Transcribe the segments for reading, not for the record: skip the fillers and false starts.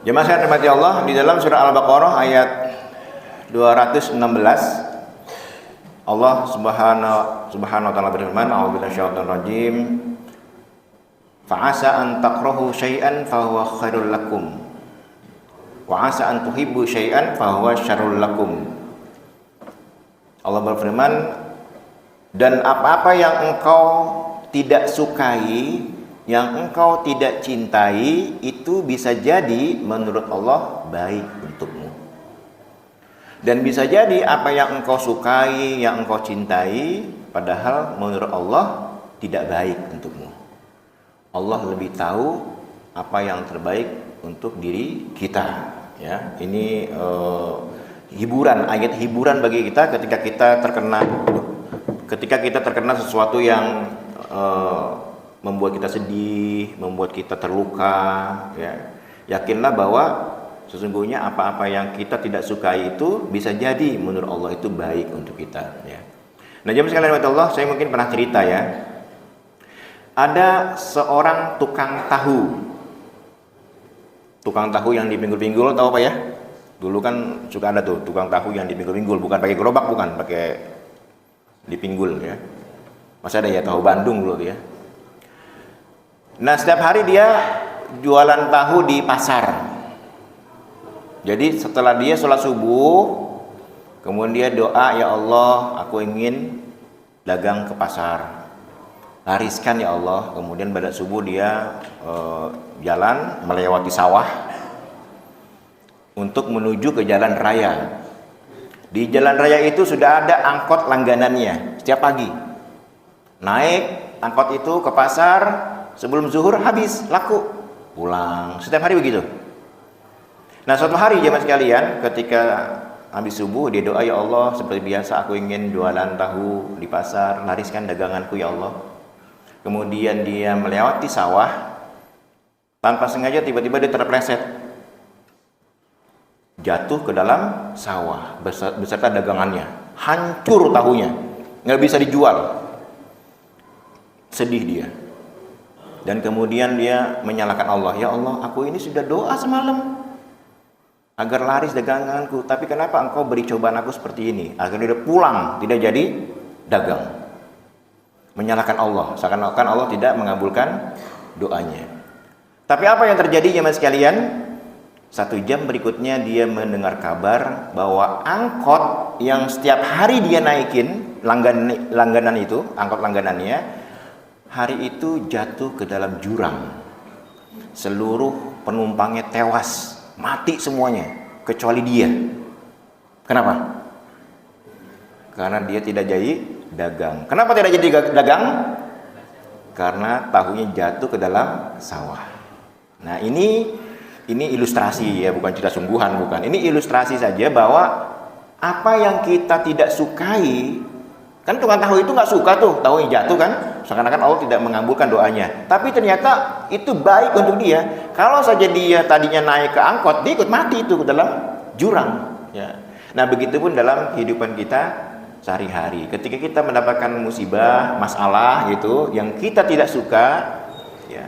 Jemaah sekalian rahmati Allah, di dalam surah Al-Baqarah ayat 216 Allah subhanahu wa ta'ala berfirman, a'udzubillahi minasyaitonir rajim. Fa'asa an takrahu syai'an fahuwa khairul lakum wa 'asa an tuhibbu syai'an fahuwa syarrul lakum. Allah berfirman, dan apa-apa yang engkau tidak sukai, yang engkau tidak cintai, itu bisa jadi menurut Allah baik untukmu. Dan bisa jadi apa yang engkau sukai, yang engkau cintai, padahal menurut Allah tidak baik untukmu. Allah lebih tahu apa yang terbaik untuk diri kita. Ya, ini hiburan, ayat hiburan bagi kita ketika kita terkena sesuatu yang membuat kita sedih, membuat kita terluka, ya. Yakinlah bahwa sesungguhnya apa-apa yang kita tidak sukai itu bisa jadi menurut Allah itu baik untuk kita, ya. Nah, jemaah sekalian Allah, saya mungkin pernah cerita ya. Ada seorang tukang tahu. Tukang tahu yang di pinggul-pinggul, tahu apa ya? Dulu kan suka ada tuh tukang tahu yang di pinggul-pinggul, bukan pakai gerobak, bukan pakai di pinggul, ya. Masih ada ya tahu Bandung dulu ya. Nah, setiap hari dia jualan tahu di pasar. Jadi setelah dia sholat subuh, kemudian dia doa, ya Allah, aku ingin dagang ke pasar, lariskan ya Allah. Kemudian pada subuh dia jalan melewati sawah untuk menuju ke jalan raya. Di jalan raya itu sudah ada angkot langganannya setiap pagi. Naik angkot itu ke pasar, sebelum zuhur habis, laku, pulang. Setiap hari begitu. Nah, suatu hari jemaah sekalian, ketika habis subuh dia doa, ya Allah, seperti biasa aku ingin jualan tahu di pasar, lariskan daganganku ya Allah. Kemudian dia melewati sawah, tanpa sengaja tiba-tiba dia terpleset, jatuh ke dalam sawah beserta dagangannya, hancur tahunya, nggak bisa dijual. Sedih dia. Dan kemudian dia menyalahkan Allah, ya Allah, aku ini sudah doa semalam agar laris daganganku, tapi kenapa engkau beri cobaan aku seperti ini? Akhirnya dia pulang, tidak jadi dagang. Menyalahkan Allah, seakan-akan Allah tidak mengabulkan doanya. Tapi apa yang terjadi jemaah sekalian? 1 jam berikutnya dia mendengar kabar bahwa angkot yang setiap hari dia naikin, langganan itu, angkot langganannya, hari itu jatuh ke dalam jurang. Seluruh penumpangnya tewas, mati semuanya, kecuali dia. Kenapa? Karena dia tidak jadi dagang. Kenapa tidak jadi dagang? Karena tahunya jatuh ke dalam sawah. Nah, ini ilustrasi ya, bukan cerita sungguhan, bukan. Ini ilustrasi saja bahwa apa yang kita tidak sukai, kan tukang tahu itu nggak suka tuh tahunya jatuh kan, seakan-akan Allah tidak mengabulkan doanya. Tapi ternyata itu baik untuk dia. Kalau saja dia tadinya naik ke angkot, dia ikut mati itu ke dalam jurang. Ya. Nah, begitupun dalam kehidupan kita sehari-hari. Ketika kita mendapatkan musibah, masalah gitu, yang kita tidak suka, ya,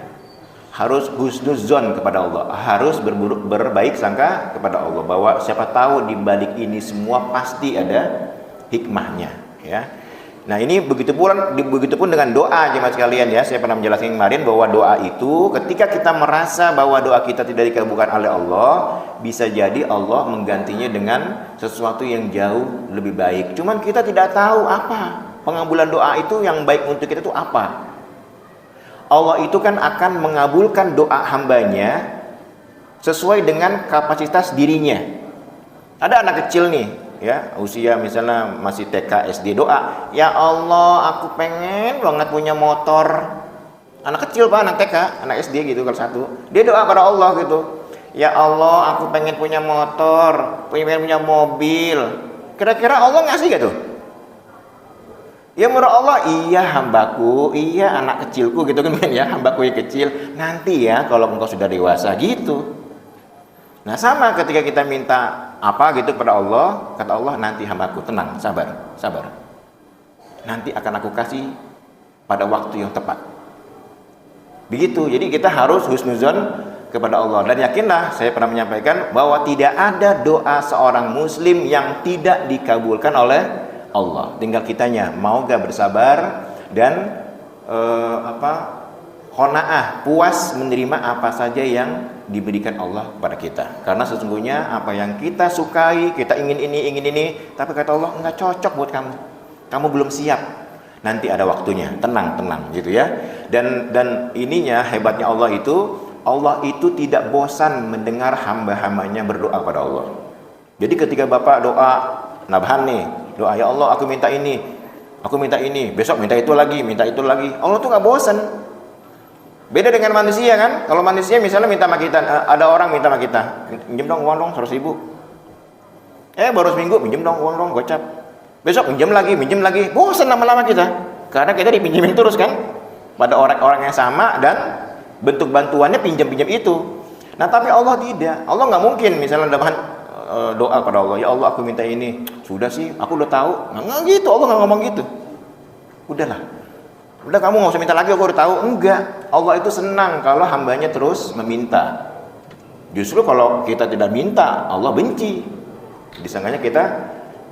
harus husnuzon kepada Allah, harus berbaik sangka kepada Allah, bahwa siapa tahu di balik ini semua pasti ada hikmahnya, ya. Nah, ini begitupun dengan doa jemaah sekalian ya. Saya pernah menjelaskan kemarin bahwa doa itu ketika kita merasa bahwa doa kita tidak dikabulkan oleh Allah, bisa jadi Allah menggantinya dengan sesuatu yang jauh lebih baik. Cuman kita tidak tahu apa pengabulan doa itu yang baik untuk kita itu apa. Allah itu kan akan mengabulkan doa hambanya sesuai dengan kapasitas dirinya. Ada anak kecil nih, ya, usia misalnya masih TK, SD, doa, ya Allah, aku pengen banget punya motor. Anak kecil pak, anak TK, anak SD gitu kelas 1. Dia doa pada Allah gitu, ya Allah, aku pengen punya motor, pengen punya mobil. Kira-kira Allah ngasih gak tuh? Ya menurut Allah, iya hambaku, iya anak kecilku gitu kan ya, hambaku yang kecil, nanti ya kalau engkau sudah dewasa gitu. Nah, sama ketika kita minta apa gitu kepada Allah, kata Allah, nanti hambaku, tenang, sabar. Nanti akan aku kasih pada waktu yang tepat. Begitu. Jadi kita harus husnuzon kepada Allah. Dan yakinlah, saya pernah menyampaikan bahwa tidak ada doa seorang muslim yang tidak dikabulkan oleh Allah. Tinggal kitanya mau gak bersabar dan qanaah, puas menerima apa saja yang diberikan Allah kepada kita. Karena sesungguhnya apa yang kita sukai, kita ingin ini, tapi kata Allah enggak cocok buat kamu. Kamu belum siap. Nanti ada waktunya, tenang gitu ya. Dan ininya hebatnya Allah itu tidak bosan mendengar hamba-hambanya berdoa kepada Allah. Jadi ketika Bapak doa, Nabhan nih, doa ya Allah aku minta ini, besok minta itu lagi. Allah tuh nggak bosan. Beda dengan manusia kan? Kalau manusia misalnya minta sama kita, ada orang minta sama kita, pinjam dong uang dong 100.000. Baru seminggu pinjam dong uang dong gocap. Besok pinjam lagi, bosan lama-lama kita, karena kita dipinjemin terus kan, pada orang-orang yang sama dan bentuk bantuannya pinjam-pinjam itu. Nah tapi Allah tidak, Allah nggak mungkin misalnya doa pada Allah, ya Allah aku minta ini, sudah sih, aku udah tahu, nggak gitu, Allah nggak ngomong gitu. Udah kamu nggak usah minta lagi, aku udah tahu. Enggak, Allah itu senang kalau hambanya terus meminta. Justru kalau kita tidak minta, Allah benci, disangkanya kita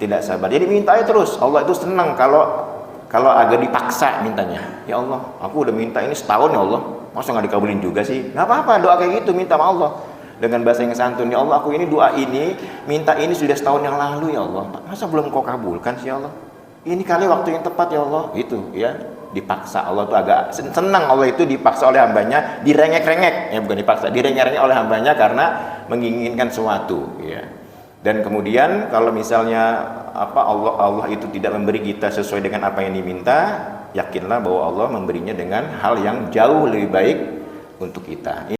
tidak sabar. Jadi minta aja terus. Allah itu senang kalau agak dipaksa mintanya. Ya Allah, aku udah minta ini setahun ya Allah, masa nggak dikabulin juga sih? Nggak apa-apa, doa kayak gitu, minta sama Allah dengan bahasa yang santun. Ya Allah, aku ini doa ini, minta ini sudah setahun yang lalu ya Allah, masa belum kau kabulkan sih ya Allah? Ini kali waktu yang tepat ya Allah. Itu ya, dipaksa. Allah tuh agak senang, Allah itu dipaksa oleh hambanya, direngek-rengek, ya bukan dipaksa, direngek-rengek oleh hambanya karena menginginkan sesuatu ya. Dan kemudian kalau misalnya Allah itu tidak memberi kita sesuai dengan apa yang diminta, yakinlah bahwa Allah memberinya dengan hal yang jauh lebih baik untuk kita.